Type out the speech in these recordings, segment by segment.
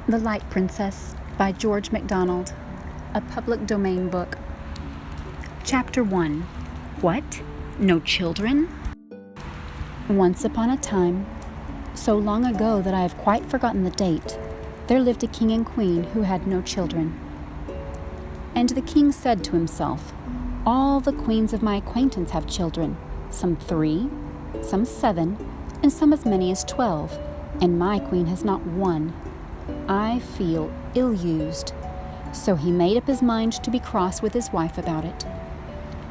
The Light Princess by George MacDonald, a public domain book. Chapter 1. What? No children? Once upon a time, so long ago that I have quite forgotten the date, there lived a king and queen who had no children. And the king said to himself, "All the queens of my acquaintance have children, some 3, some 7, and some as many as 12, and my queen has not one. I feel ill-used." So he made up his mind to be cross with his wife about it.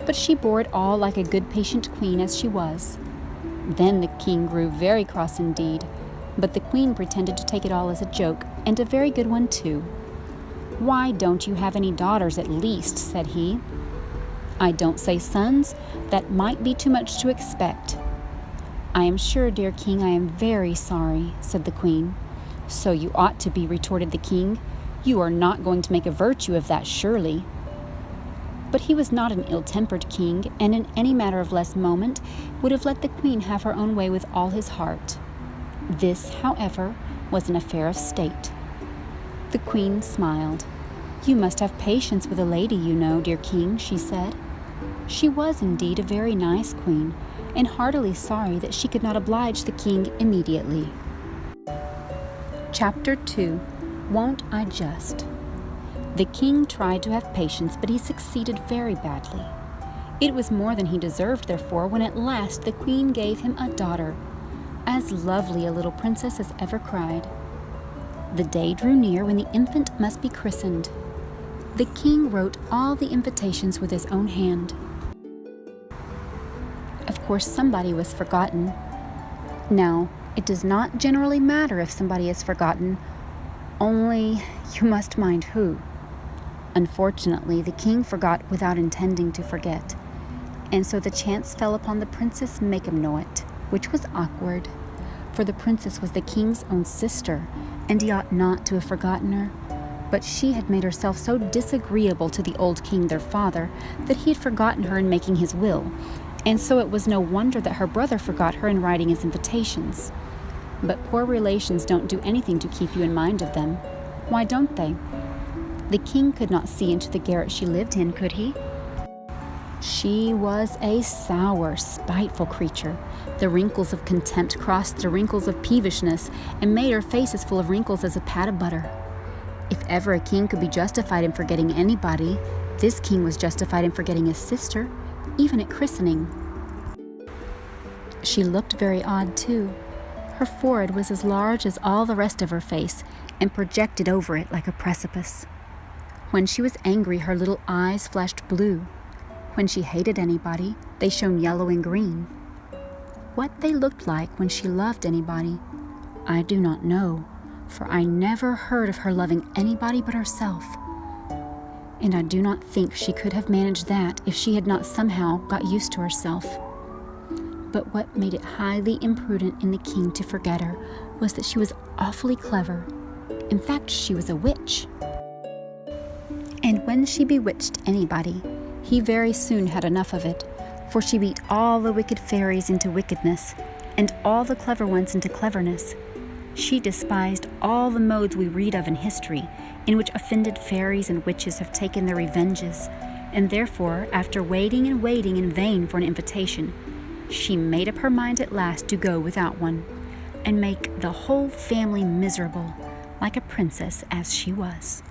But she bore it all like a good patient queen as she was. Then the king grew very cross indeed, but the queen pretended to take it all as a joke, and a very good one too. "Why don't you have any daughters at least?" said he. "I don't say sons, that might be too much to expect." "I am sure, dear king, I am very sorry," said the queen. "So you ought to be," retorted the king. "You are not going to make a virtue of that, surely." But he was not an ill-tempered king, and in any matter of less moment would have let the queen have her own way with all his heart. This, however, was an affair of state. The queen smiled. "You must have patience with a lady, you know, dear king," she said. She was indeed a very nice queen, and heartily sorry that she could not oblige the king immediately. Chapter 2. Won't I just? The king tried to have patience, but he succeeded very badly. It was more than he deserved, therefore, when at last the queen gave him a daughter, as lovely a little princess as ever cried. The day drew near when the infant must be christened. The king wrote all the invitations with his own hand. Of course, somebody was forgotten. Now, it does not generally matter if somebody is forgotten, only you must mind who. Unfortunately, the king forgot without intending to forget, and so the chance fell upon the Princess Make-em-know-it, which was awkward, for the princess was the king's own sister, and he ought not to have forgotten her. But she had made herself so disagreeable to the old king, their father, that he had forgotten her in making his will, and so it was no wonder that her brother forgot her in writing his invitations. But poor relations don't do anything to keep you in mind of them. Why don't they? The king could not see into the garret she lived in, could he? She was a sour, spiteful creature. The wrinkles of contempt crossed the wrinkles of peevishness and made her face as full of wrinkles as a pat of butter. If ever a king could be justified in forgetting anybody, this king was justified in forgetting his sister, even at christening. She looked very odd, too. Her forehead was as large as all the rest of her face, and projected over it like a precipice. When she was angry, her little eyes flashed blue. When she hated anybody, they shone yellow and green. What they looked like when she loved anybody, I do not know, for I never heard of her loving anybody but herself. And I do not think she could have managed that if she had not somehow got used to herself. But what made it highly imprudent in the king to forget her was that she was awfully clever. In fact, she was a witch. And when she bewitched anybody, he very soon had enough of it, for she beat all the wicked fairies into wickedness, and all the clever ones into cleverness. She despised all the modes we read of in history, in which offended fairies and witches have taken their revenges, and therefore, after waiting and waiting in vain for an invitation, she made up her mind at last to go without one, and make the whole family miserable, like a princess as she was.